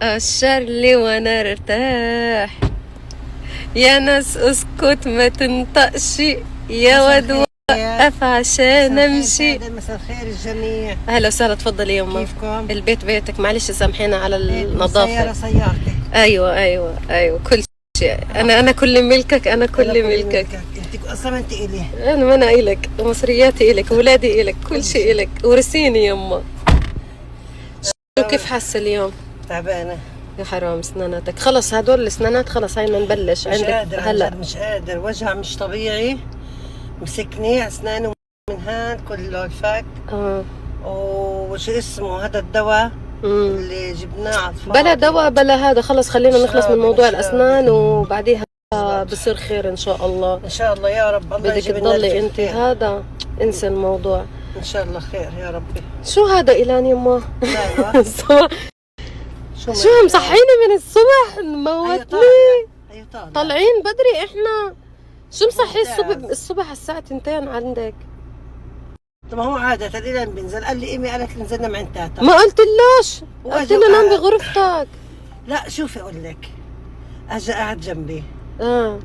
أشر لي وانا ارتاح، يا ناس اسكت ما تنطقش، يا واد وقف عشان امشي. مساء الخير الجميع. اهلا وسهلا، تفضلي يما. كيفكم؟ البيت بيتك، معلش سامحينا على النظافة. سيارتي. ايوه كل شيء. انا كل ملكك، انا كل ملكك. انت اصلا ما انت الي. انا ما انا الك، مصرياتي الك، اولادي الك، كل شيء الك، ورثيني يما. شو كيف حاسة اليوم؟ تعبانة يا حرام اسناناتك. خلص هدول الاسنانات خلص، هينا نبلش. مش عندك قادر هلا مش قادر، وجع مش طبيعي، مسكني اسناني من هان كله الفك. وش اسمه هذا الدواء اللي جبناه على الفاضي؟ بلا دواء بلا هذا، خلص خلينا نخلص من موضوع الاسنان وبعديها بصير خير ان شاء الله. ان شاء الله يا رب. الله بدك تضلي انت هذا، انسى الموضوع. ان شاء الله خير يا ربي. شو هذا إيلان يما؟ شو مصحيني من الصبح، موتني. طالعين بدري احنا. شو مصحي الصبح الساعة 2 عندك؟ طب هو عادة الإيلان بينزل، قال لي إيمي قالت نزلنا مع تاتا. ما قلتلوش، قلت له نام بغرفتك. لا شوفي أقول لك، أجا قاعد جنبي. ما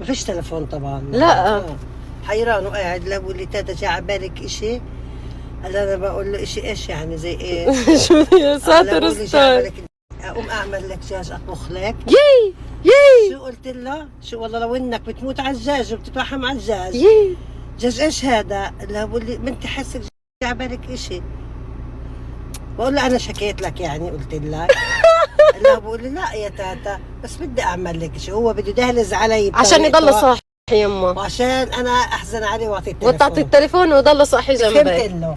فيش تلفون طبعا. لا حيران وقاعد. لو اللي تاتا جا على بالك إشي؟ قال أنا بقول له إشي إيش يعني زي إيه؟ شو يا ساتر استر. أقوم أعمل لك دجاج أطبخ لك. يي شو قلت له؟ شو والله لو إنك بتموت على الدجاج وبتتوحم على الدجاج. يي دجاج إيش هذا؟ لا بقول لي ما أنت حاسك جا على بالك إشي؟ بقول له أنا شكيت لك يعني قلت لك. لا بقول لي لا يا تاتا بس بدي أعمل لك شيء، هو بده يدهلز علي عشان يضل صاحي يما، وعشان أنا أحزن عليه وأعطيه التليفون وتعطي التليفون وضل صاحي جنبك. فهمت له.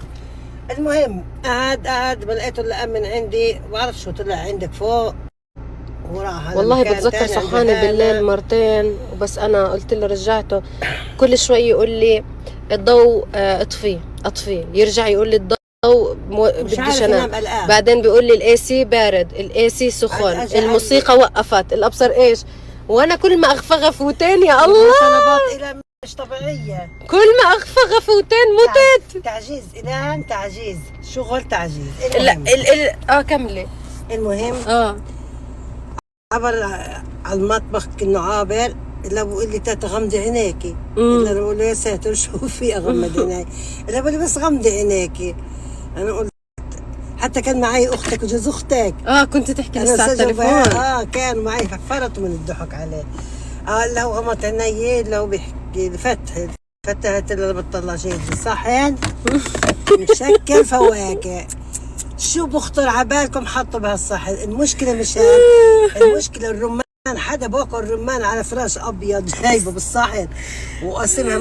المهم قعد ما لقيته الا من عندي، ما بعرف شو طلع عندك فوق وراح. والله بتذكر صحاني بالليل مرتين وبس، انا قلت له رجعته كل شوي يقول لي الضوء اطفيه، يرجع يقول لي الضوء بديش انام، بعدين بيقول لي الاي سي بارد، الاي سي سخن، الموسيقى وقفت، الابصر ايش، وانا كل ما اغفى غفوتين يا الله. طلبات الى مش طبيعيه، كل ما اغفى غفوتين متت. تعجيز الان، تعجيز شغل تعجيز. لا كملي. المهم عبر على المطبخ كأنه عابر. لا بقول لي تاتا غمضي عينيكي. انا بقول له يا ساتر شو في اغمض عيني؟ لا بقول لي بس غمضي عينيكي. انا قلت حتى كان معي اختك وجوز اختك. كنت تحكي لسه على التليفون. كانوا معي فكرت من الضحك عليه. لو غمضت عيني لو بيحكي فتحت اللي بتطلع شيء صحن مشكل فواكه. شو بخطر عبالكم حطوا بهالصحن؟ المشكله مش المشكله الرمان. حدا باكل الرمان على فراش ابيض جايبه بالصحن وقسمها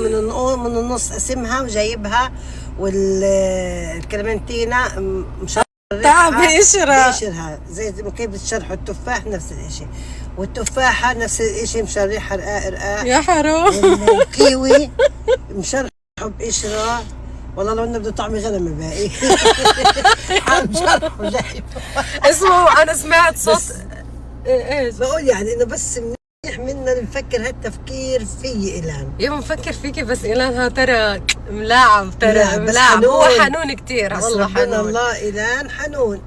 من النص قسمها وجايبها، والكلمنتينا مشرحها بقشرها زي ما كيف بتشرحوا التفاح نفس الاشي، والتفاحه نفس الاشي مشرحها رقاق يا حرام. الكيوي مشرحه بقشره. والله لو انه بده طعمي غنم الباقي. اسمعوا انا سمعت صوت ايش بقول يعني انه بس منيح منا نفكر هالتفكير في إيلان. يوم مفكر فيكي بس إيلان ترى ملاعب، ترى ملاعب. هو حنون كتير والله، حنون الله. إيلان حنون،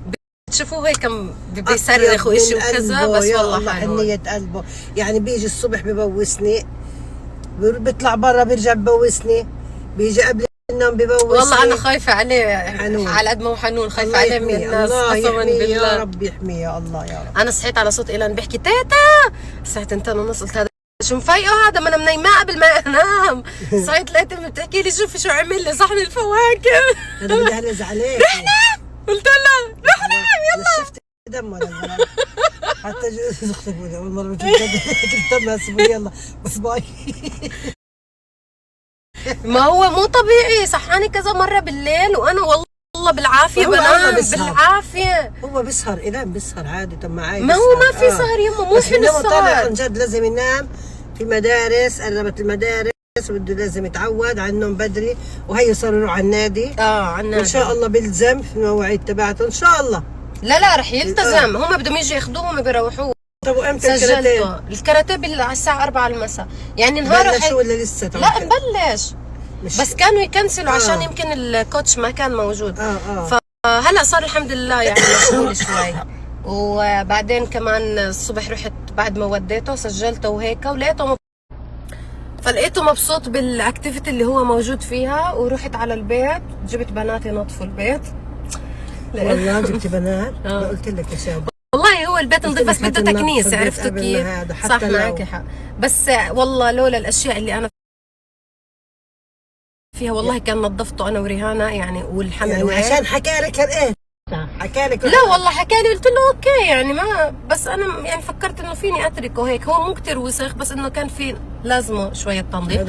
بتشوفوه هيك بيصرخ وإشي وكذا، بس والله حنون. حنية قلبه يعني. بيجي الصبح ببوسني، بيطلع برا بيرجع ببوسني، بيجي قبل النوم ببوسني. والله أنا خايفة عليه حنون. على قد ما هو حنون خايفة عليه من الناس قسما بالله. يا رب يحميه يا الله يا رب. أنا صحيت على صوت إيلان بيحكي تيتا الساعة 2:30، قلت هذا شو مفيقه هذا؟ ما أنا منيمة قبل ما أنام. صحيت لقيتها بتحكي لي شوفي شو عمل لي صحن الفواكه. أنا بدي أهلز عليك. قلت لها روح نام يلا. شفت دم ولا حتى جوز اختك اول مره قلت لها يلا بس باي. ما هو مو طبيعي، صحاني كذا مره بالليل وانا والله بالعافيه بنام بالعافيه. هو بيسهر إيلان بيسهر عادي. طب معي ما هو ما في سهر يما، مو حلو السهر عن جد. لازم ينام في مدارس، قربت المدارس بده لازم يتعود على النوم بدري، وهي صاروا يروح على النادي. على النادي ان شاء الله بيلزم في المواعيد تبعته ان شاء الله. لا رح يلتزم. هم بدهم يجوا ياخذوهم بيروحوه. طب وامتى الكاراتيه؟ الكاراتيه على الساعه 4 المساء يعني نهار. بلشوا ولا لسه؟ لا مبلش بس كانوا يكنسلوا عشان يمكن الكوتش ما كان موجود. فهلا صار الحمد لله يعني مشغول شوي. وبعدين كمان الصبح رحت بعد ما وديته سجلته وهيك ولقيته فلقيته مبسوط بالاكتيفيتي اللي هو موجود فيها. ورحت على البيت جبت بناتي نظفوا البيت. والله جبت بنات؟ قلت لك يا شاب والله هو البيت نظيف بس بده تكنيس، عرفتوا كيف؟ صح معك حق، بس والله لولا الاشياء اللي انا فيها والله كان نظفته انا وريهانه يعني والحمل يعني عشان حكى لك ايه؟ حكى لك؟ لا والله حكى لي، قلت له اوكي يعني ما بس انا يعني فكرت انه فيني اتركه هيك، هو مو كثير وسخ بس انه كان في لازمه شويه تنظيف.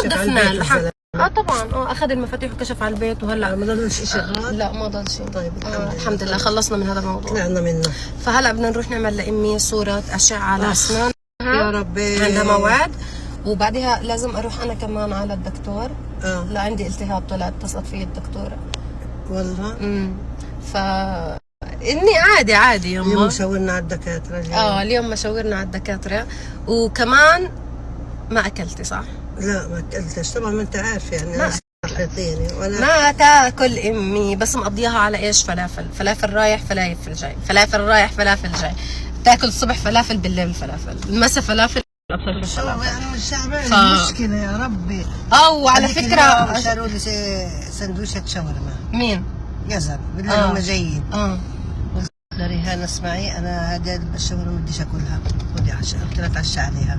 نظفنا الحمد طبعا اخذ المفاتيح وكشف على البيت وهلا ما ضل شيء شغال؟ لا ما ضل شيء. طيب الحمد لله خلصنا من هذا الموضوع، طلعنا منه. فهلا بدنا نروح نعمل لامي صوره اشعه على اسنانها يا ربي، عندها موعد، وبعدها لازم اروح انا كمان على الدكتور. لا عندي التهاب طلع، اتصلت فيه الدكتوره والله. ف اني عادي يما. اليوم مشاورنا على الدكاتره. اليوم مشاورنا على الدكاتره. وكمان ما اكلتي صح؟ لا ما اكلتش طبعا، ما انت عارف يعني انا صحتيني ولا ما تاكل امي، بس مقضيها على ايش؟ فلافل رايح فلافل جاي، فلافل رايح فلافل جاي، تاكل الصبح فلافل بالليل فلافل، المسا فلافل انا مش شعبان. مشكله يا ربي. وعلى فكره شاروا لي سندويشة شاورما. مين؟ يزن بالله هم جايين. قلت لريهان اسمعي انا هذه الشاورما ما بديش اكلها، خذي عشاء. قلت لها تعشى عليها.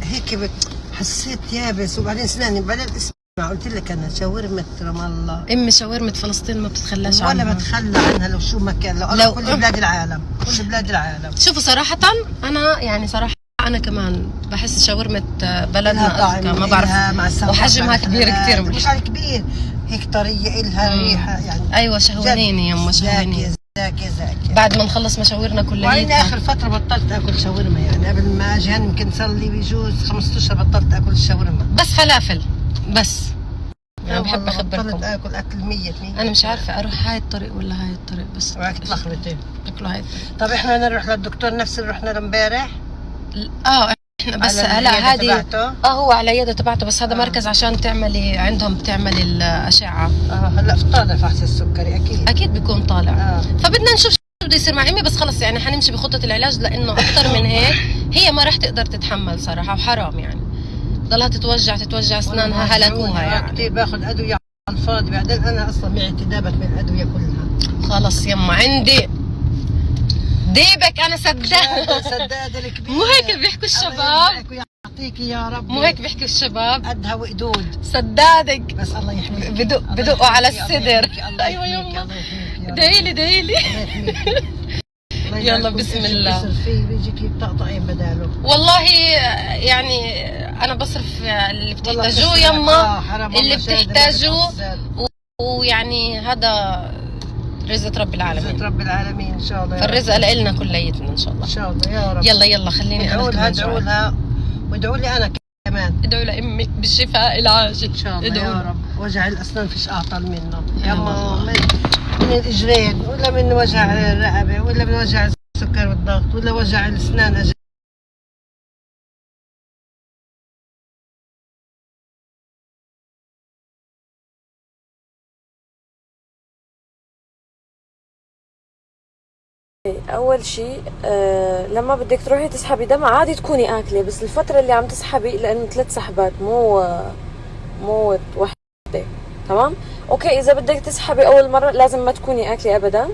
هيك حسيت يابس، وبعدين اسناني بعدين اسمع قلت لك انا شاورمة رام الله امي، شاورمة فلسطين ما بتتخلاش عنها ولا بتخلى عنها لو شو ما كان، لو كل بلاد العالم، كل بلاد العالم. شوفوا صراحة انا يعني صراحة انا كمان بحس شاورمة بلدنا اذكى، ما بعرف، وحجمها كبير كثير. مش على كبير هيك طريه، الها ريحه يعني. ايوه شهوانيني يما، شهوانيني. زاكي بعد ما نخلص مشاورنا كلها. وانا اخر فتره بطلت اكل شاورما، يعني قبل ما اجي يمكن صار لي بجوز 5 اشهر بطلت اكل الشاورما، بس فلافل بس. انا بحب اخبركم بطلت اكل 100. انا مش عارفه اروح هاي الطريق ولا هاي الطريق، بس راح تلخبطي. اكلوا هاي الطريق. طب احنا نروح للدكتور نفس اللي رحنا له امبارح. احنا بس هلا هذه هو على العياده تبعته، بس هذا مركز عشان تعملي عندهم بتعملي الاشعه. هلا طالع فحص السكري اكيد بيكون طالع. فبدنا نشوف شو بده يصير مع امي، بس خلص يعني حنمشي بخطه العلاج، لانه اكثر من هيك هي ما راح تقدر تتحمل صراحه، وحرام يعني ضلها تتوجع اسنانها، هلكوها يعني. كثير باخذ ادويه على الفاضي، بعدين انا اصلا معي تدابت من الادويه كلها. خلص يما عندي ديبك انا سداد الكبير. مو هيك بيحكوا الشباب؟ يعطيكي يا رب. مو هيك بيحكوا الشباب؟ قدها وقدود سدادك. بس الله يحميك. بدقوا على الصدر. ايوه يما ادعيلي يلا بسم الله. بيجيكي بتقطعين بداله. والله يعني انا بصرف اللي بتحتاجوه يما، اللي بتحتاجوه، ويعني هذا رزق رب العالمين. رزق رب العالمين ان شاء الله. فالرزق لنا كليتنا ان شاء الله. ان شاء الله يا رب. يلا خليني ادعوا لها وادعوا لي انا كمان. ادعوا لامك بالشفاء العاجل ان شاء الله يا رب. وجع الاسنان فيش اعطل منه يما، من الاجرين ولا من وجع الرقبه ولا من وجع السكر والضغط ولا وجع الاسنان. اول شيء لما بدك تروحي تسحبي دم عادي تكوني اكله، بس الفتره اللي عم تسحبي لانه 3 سحبات مو وحده، تمام؟ اوكي اذا بدك تسحبي اول مره لازم ما تكوني اكله ابدا،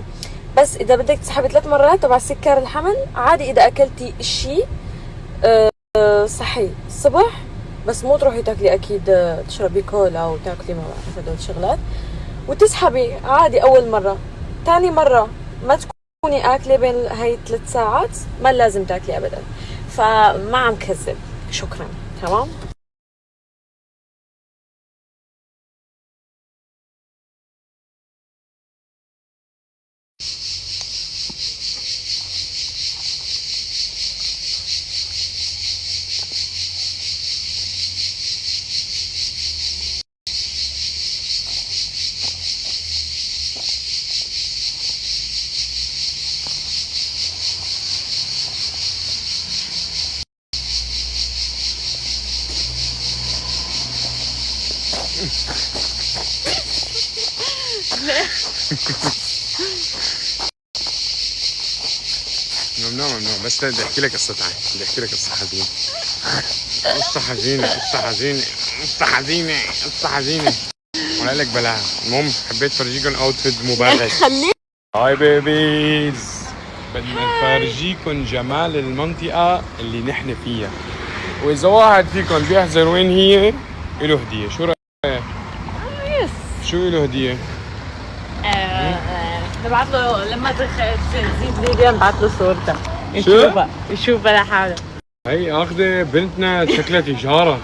بس اذا بدك تسحبي 3 مرات تبع سكر الحمل عادي اذا اكلتي شيء صحي الصبح، بس مو تروحي تاكلي اكيد تشربي كولا او تاكلي ما بعرف هدول الشغلات، وتسحبي عادي اول مره. ثاني مره ما تكوني اكله بين هاي 3 ساعات، ما لازم تاكلي ابدا. فما عم كذب. شكرا. تمام. ممنوع بس بدي احكي لك قصة بدي احكي لك قصة حزينة. قصة حزينة ولا لك بلاها. المهم حبيت فرجيكم اوتفيت مبالغ. هاي بيبيز، بدنا نفرجيكم جمال المنطقة اللي نحن فيها، وإذا واحد فيكم بيحذر وين هي إله هدية. شو رأيك؟ شو إله هدية؟ نبعث له لما تزيد ليليا نبعث له صورتها يشوفها لحاله. هي اخذة بنتنا شكلها تجارة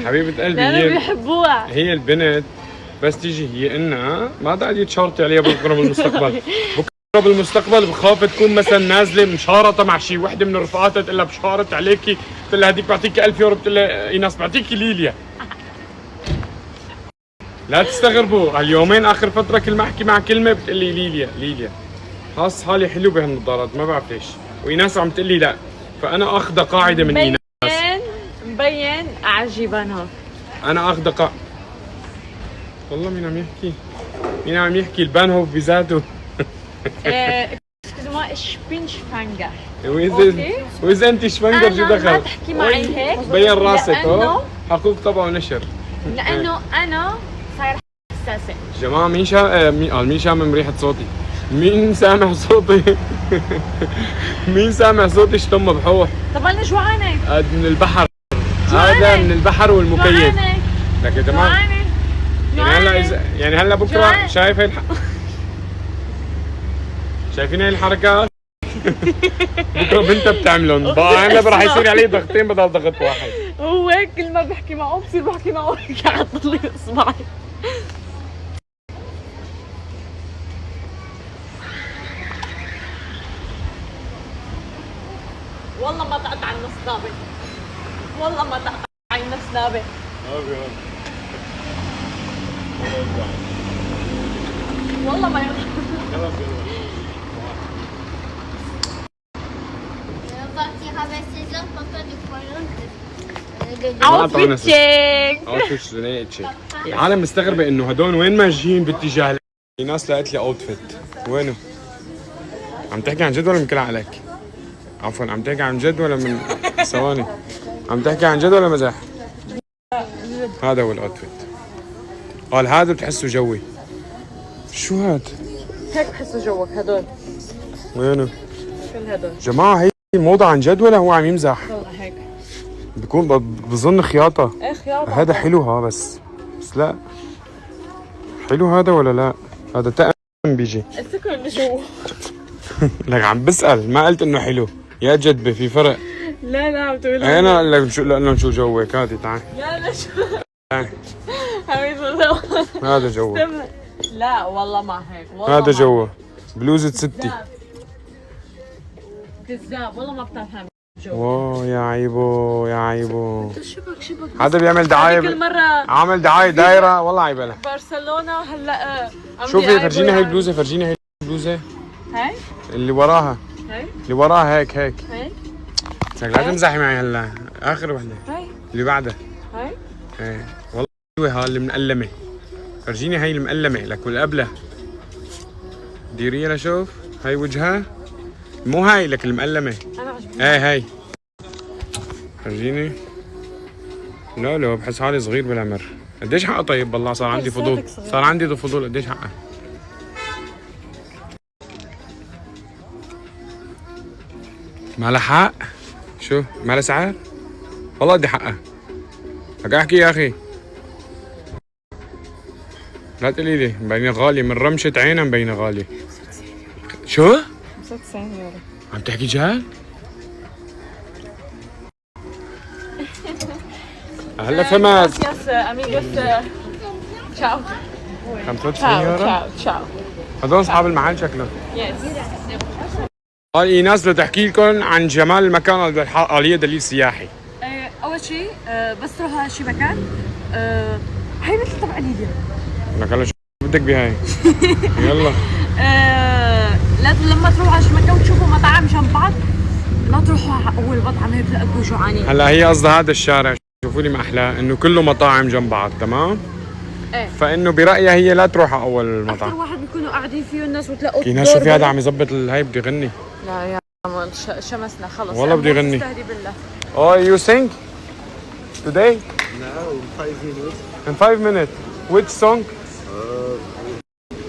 حبيبة قلبي. لأنه بيحبوها هي البنت بس تيجي هي إنها ما قاعد تشارطي عليها بكره بالمستقبل. بكره بالمستقبل بخاف تكون مثلا نازله مشارطه مع شي وحده من رفقاتها تقول لها بشارط عليكي، بتقول لها هديك بعطيكي 1000 يورو، بتقول لها ايناس بعطيكي ليليا. لا تستغربوا اليومين اخر فتره كل ما احكي مع كلمه بتقول لي ليليا. حاس حالي حلو بهالنظارات ما بعرف ليش، وايناس عم تقول لي لا، فانا اخذ قاعده من ايناس. مبين عجيبانها. انا اخذ قاعده. والله مين عم يحكي البانهوف بذاته. اسمه شبينشفانجر. واذا انت شفنجر شو دخل؟ ما تحكي معي هيك بين راسك اهو. حقوق طبع ونشر. لانه انا صاير حساسه. جماعه مين شامم ريحه صوتي؟ مين سامع صوتي؟ مين سامع صوتي شتم بحوح؟ طب انا جوعانه. من البحر. هذا من البحر والمكيف. لك يا جماعه يعني هلا بكره شايف هي شايفين هاي الحركات؟ بكره بنتها بتعملهم بقى هلا راح يصير عليه ضغطين بدل ضغط واحد. هو هيك كل ما بحكي معه بصير بحكي معه هيك قاعد طلع اصبعي. والله ما تقطع النصابه، والله ما تقطع النصابه. والله ما اوتفيت تشيك. العالم مستغربه انه هدول وين ماشيين باتجاه. ناس لقيت لي اوتفيت وينه؟ عم تحكي عن جد ولا من كل عقلك؟ عفوا عم تحكي عن جد ولا من ثواني؟ عم تحكي عن جد ولا مزاح؟ هذا هو الاوتفيت. قال هذا بتحسه جوي. شو هاد؟ هيك بحسه جوك هدول. وينه؟ كل هدول. جماعة هي موضة عن جد ولا هو عم يمزح؟ والله هيك. بكون بظن خياطة. ايه خياطة. هذا حلو ها بس لا. حلو هذا ولا لا؟ هذا تأم بيجي. السكر اللي جوا. لك عم بسأل ما قلت انه حلو. يا جدبة في فرق. لا عم تقول انا لك شو لانه شو جوك هادي تعال. لا شو. تعال. حبيبي هذا جوا. لا والله ما هيك والله. هذا جوا بلوزة ستي. كذاب والله ما بتفهم. واو يا عيبو شبك. هذا بيعمل دعاية كل مرة عامل دعاية دايرة والله عيبالها. برشلونة هلا شوفي فرجينا هاي البلوزة. فرجينا هاي البلوزة. هاي اللي وراها. هاي اللي وراها هيك. هاي لا تمزحي معي هلا. اخر وحدة. هاي اللي بعدها. هاي ايه والله حلوة هاي اللي مقلمة. فرجيني هاي المقلمة لك والقبلة. ديريها لشوف. هاي وجهها. مو هاي لك المقلمة. انا عجبني. ايه هاي. فرجيني. لا بحس حالي صغير بالعمر. قديش حقها طيب بالله صار عندي فضول. قديش حقها؟ ما لها حق؟ شو؟ ما لها سعر؟ والله بدي حقها. بدي احكي يا اخي. لا تقولي لي مبينة غالية من رمشة عينها مبينة غالية. شو؟ 95 يورو. عم تحكي جهل؟ هلا فهمت. Gracias amigos. Ciao. 95 يورو؟ Ciao. هذول اصحاب المحل شكلهم. Yes. قال ايناس بدي احكي لكم عن جمال المكان اللي هي دليل سياحي. اول شيء بس تروح على شي مكان هي مثل تبع ليبيا. لك هلا شو بدك بهاي؟ يلا. لما تروحوا على شي مكان وتشوفوا مطاعم جنب بعض لا تروحوا على اول مطعم هيك بتلاقوا جوعانين. هلا هي قصدها هذا الشارع شوفوا لي ما احلاه انه كله مطاعم جنب بعض تمام؟ ايه فانه برايها هي لا تروح على اول اكثر مطعم. واحد بيكونوا قاعدين فيه الناس وتلاقوا ايناس شوفي هذا عم يظبط الهاي بده يغني. لا يا شمسنا خلص. والله بدي أغني. استهدي بالله. Oh, you sing today? Now in 5 minutes, In 5 minutes. Which song?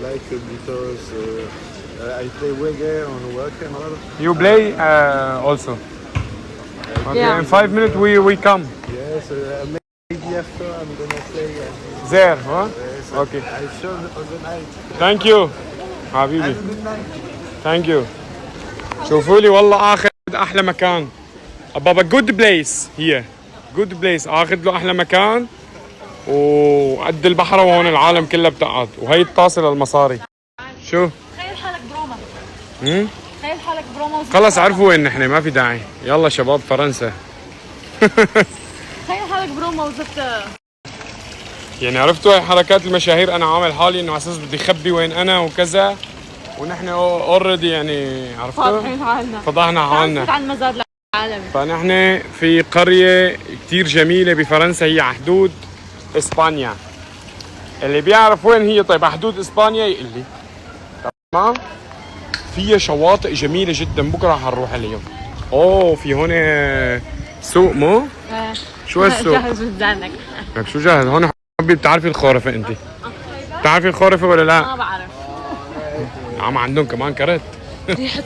like because I play reggae on work and all. You play also. Okay, Yeah. in 5 minutes we come. Yes, maybe after I'm gonna play. There, huh? Yes, Okay. I show on the night. Thank you. حبيبي. Have a good night. Thank you. شوفوا لي والله اخذ احلى مكان. بابا good place here. Good place اخذ له احلى مكان وقد البحر وهون العالم كلها بتقعد وهي الطاسه للمصاري. شو؟ تخيل حالك بروما. امم تخيل حالك بروما. خلص عرفوا وين نحن ما في داعي. يلا شباب فرنسا. تخيل حالك بروما وزدت. يعني عرفتوا هاي حركات المشاهير انا عامل حالي انه على اساس بدي اخبي وين انا وكذا ونحن اوريدي يعني عرفتوا فاضحين حالنا. فضحنا حالنا. عن مزاد العالمي. فنحن في قرية كتير جميلة بفرنسا هي على حدود اسبانيا. اللي بيعرف وين هي طيب على حدود اسبانيا يقول لي. تمام؟ فيها شواطئ جميلة جدا بكره رح نروح عليهم. اوه في هون سوق مو؟ شو هالسوق؟ جهز وزانك. لك شو جاهز؟ هون حبيبي بتعرفي الخورفة انت؟ بتعرفي الخورفة ولا لا؟ ما بعرف. عم عندهم كمان كرت. ريحة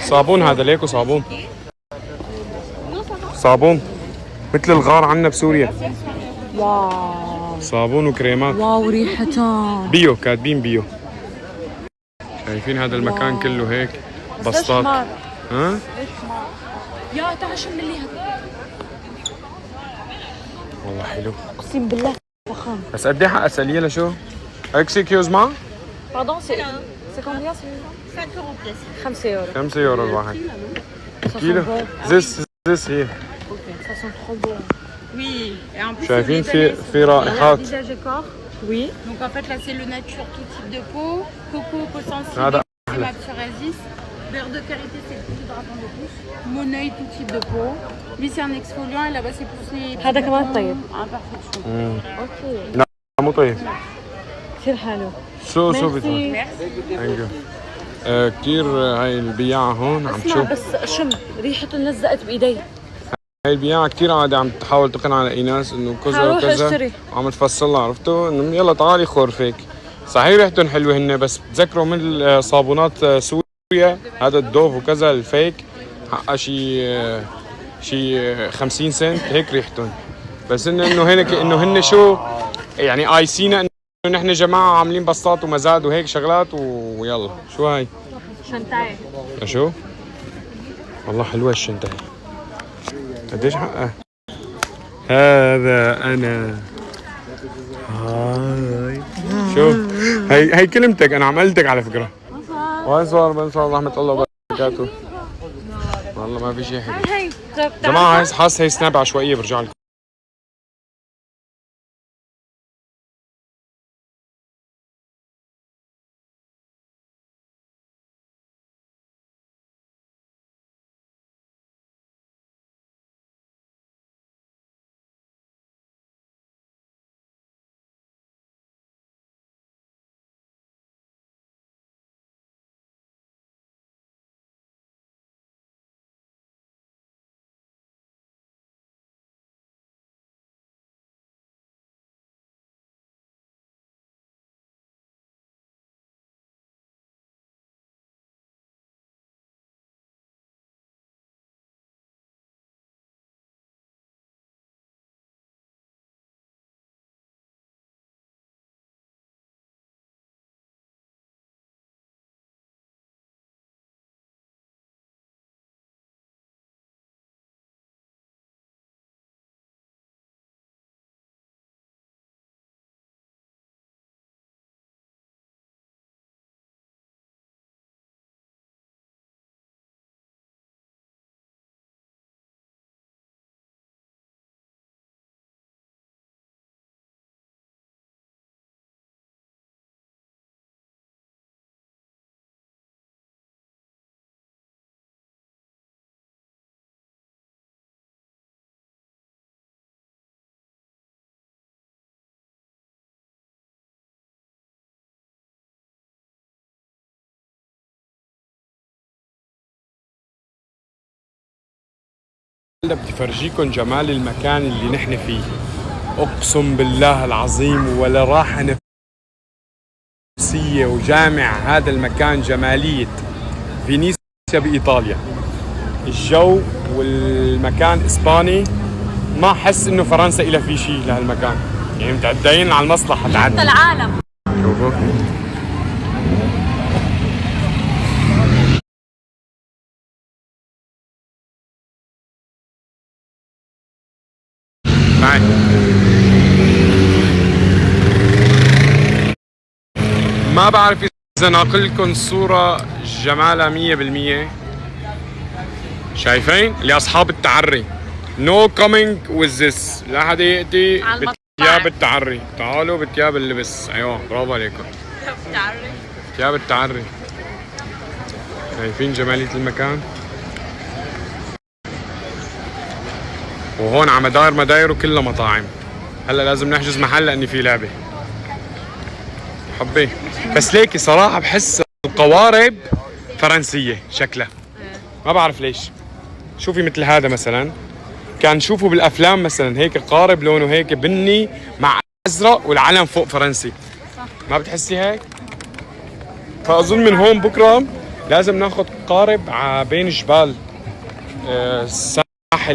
صابون هذا ليكو صابون. صابون مثل الغار عنا بسوريا. واو صابون وكريمات. واو ريحتهم. بيو كاتبين بيو. شايفين هذا المكان كله هيك بسطات. ها؟ يا تعال شم اللي هذا. والله حلو. اقسم بالله فخم. بس قد ايه حق اساليه لشو؟ اكسكيوز ما؟ باردون سي كومبيان سي 5 يورو. 5 يورو الواحد. كيلو. This here. Ça sent trop bon. Oui. Et en plus, شايفين c'est libanais, في رائحات. visage et corps. Oui. Donc en fait là c'est le nature tout type de peau, coco, peau sensible, هذا crème à psoriasis, beurre de karité c'est le plus hydratant de tous, moneuil tout type de peau. Lui c'est un exfoliant et là-bas c'est pour les هذا كمان طيب. imperfections. اوكي مو طيب. كثير حلو. شو ميرسي. ثانك يو. كثير هاي البياعة هون عم اسمع تشوف. بس شم ريحته لزقت بايدي. هاي البياعة كثير عادي عم تحاول تقنع على ايناس انه كذا حروح وكذا. اشتري. عم تفصل لها عرفتوا انه يلا تعالي خورفيك. صحيح ريحتهم حلوة هن بس بتذكروا من صابونات سوريا هذا الدوف وكذا الفيك حقها شي 50 سنت هيك ريحتهم. بس انه هنك انه هن شو يعني قايسينا انه نحن جماعة عاملين بساط ومزاد وهيك شغلات ويلا شو هاي؟ Chantaille. شو؟ والله حلوة الشنطة قديش حقها؟ هذا أنا هاي شو؟ هي كلمتك أنا عملتك على فكرة. وانصار بنصار رحمة الله وبركاته. والله ما في شيء حلو. هي جماعة حاسس هي سناب عشوائية برجع لكم. بدي فرجيكم جمال المكان اللي نحن فيه. اقسم بالله العظيم ولا راحة نفسية. وجامع هذا المكان جمالية فينيسيا بإيطاليا. الجو والمكان إسباني. ما أحس إنه فرنسا إلها في شيء لهالمكان. يعني متعدين على المصلحة تعدي. العالم شوفوا معي. ما بعرف إذا ناقل لكم صورة جمالها 100%. شايفين؟ لأصحاب التعري. No coming with this. لا حدا يأتي بثياب التعري. تعالوا بثياب اللبس. أيوة برافو عليكم. ثياب التعري. شايفين جمالية المكان؟ وهون على مداير وكلها مطاعم. هلا لازم نحجز محل لأني في لعبة. حبي بس ليكي صراحة بحس القوارب فرنسية شكلها. ما بعرف ليش. شوفي مثل هذا مثلا كان شوفوا بالأفلام مثلا هيك قارب لونه هيك بني مع أزرق والعلم فوق فرنسي. ما بتحسي هيك؟ فأظن من هون بكرة لازم ناخد قارب بين جبال. الساحل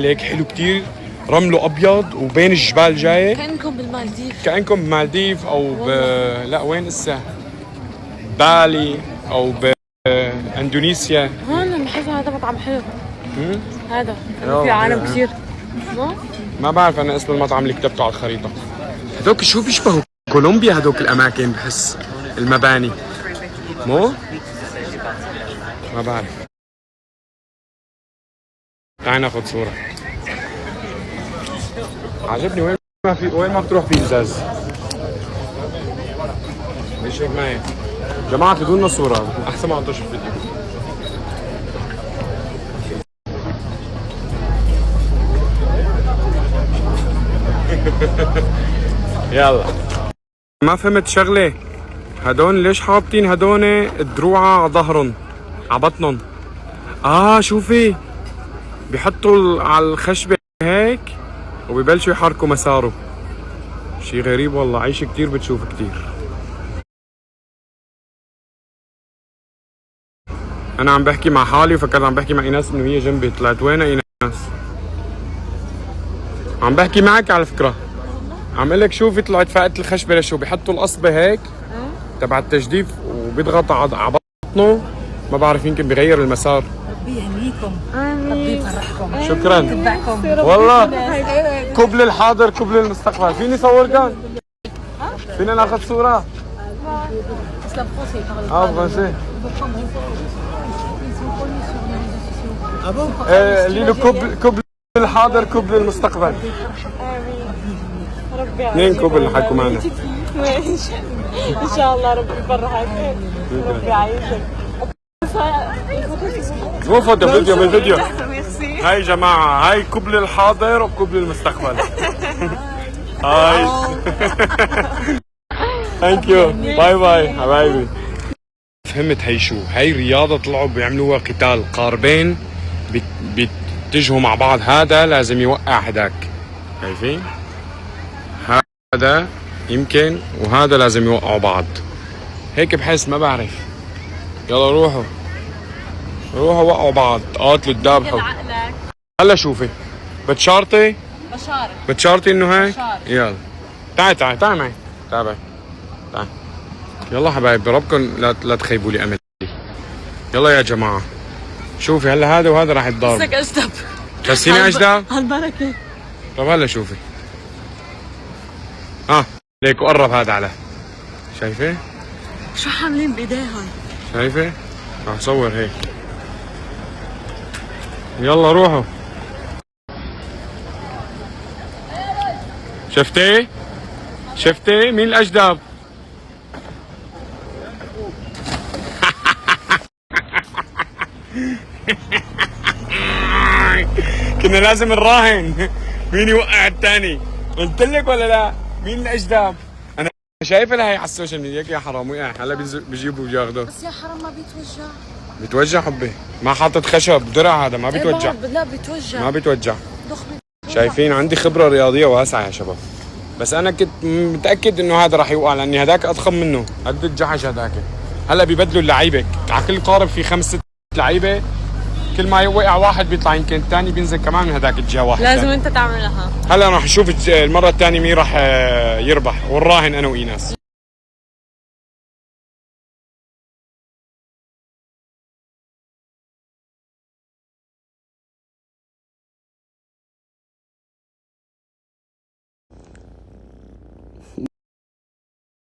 هيك حلو كتير رمله أبيض وبين الجبال جاية كأنكم بالمالديف. كأنكم بمالديف أو لا وين إسا بالي أو بإندونيسيا. هون بحس هذا مطعم حلو. هذا في عالم كثير. ما بعرف أنا اسم المطعم اللي كتبته على الخريطة. هذوك شو بيشبهوا كولومبيا هذوك الأماكن بحس المباني. مو؟ ما بعرف. تعال ناخذ صورة. عجبني وين ما بتروح في ازاز. ليش هيك معي؟ جماعة خذوا لنا صورة أحسن ما أعطوش الفيديو. يلا. ما فهمت شغلة. هدول ليش حاطين هدول الدروعة على ظهرهم على بطنهم؟ شوفي بيحطوا على الخشبة هيك وبيبلشوا يحركوا مساره. شي غريب والله. عيش كتير بتشوف كتير. انا عم بحكي مع حالي وفكرت عم بحكي مع ايناس انه هي جنبي. طلعت وين ايناس؟ عم بحكي معك على فكرة. عم اقول لك شوفي طلعت فاقت الخشبة لشو بيحطوا القصبة هيك تبع التجديف وبيضغط على بطنه. ما بعرف يمكن بيغير المسار. ربي يهنيكم. ربي يفرحكم. شكرا والله. قبل الحاضر قبل المستقبل. فيني صوركم؟ فينا ناخذ صورة؟ فرنسي. اللي له قبل الحاضر قبل المستقبل. اثنين قبل اللي حكوا معنا. ان شاء الله ربي يفرحك. ربي يعيشك. مو فوتو فيديو. هاي جماعة هاي قبل الحاضر وقبل المستقبل. هاي ثانك يو. باي باي حبايبي. فهمت هي شو؟ هاي رياضة طلعوا بيعملوها قتال. قاربين بيتجهوا مع بعض. هذا لازم يوقع هداك. شايفين؟ هذا يمكن وهذا لازم يوقعوا بعض. هيك بحس. ما بعرف. يلا روحوا وقعوا بعض. قاتلوا تذابحوا. هلا شوفي بتشارطي بتشارطي انه هاي. يلا تعي معي. تعي. يلا حبايبي ربكم لا تخيبوا لي املي. يلا يا جماعه شوفي هلا هذا وهذا راح يتضاربوا. بدك اجدب. تحسيني اجدب؟ هالبركه. طب هلا شوفي. ليك وقرب هذا على. شايفه؟ شو حاملين بايديهم؟ شايفه؟ راح صور هيك. يلا روحوا. شفتي مين الاجدب؟ كنا لازم نراهن مين يوقع الثاني. قلت لك ولا لا؟ مين الاجدب؟ انا شايفه لهي على السوشيال ميديا يا حرام وقع. هلا بيجيبوا بياخذوه. بس يا حرام ما بيتوجع حبي. ما حاطط خشب درع هذا ما بيتوجع. لا بيتوجع. ما بيتوجع. شايفين عندي خبرة رياضية واسعة يا شباب، بس أنا كنت متأكد إنه هذا راح يوقع لأني هذاك أضخم منه، قد الجحش هذاك. هلا بيبدلوا اللعيبة، على كل قارب في 5-6 لعيبة، كل ما يوقع واحد بيطلع يمكن الثاني بينزل كمان من هذاك الجهة واحد. لازم تاني. انت تعملها. هلا راح نشوف المرة الثانية مين راح يربح، والراهن أنا وإيناس.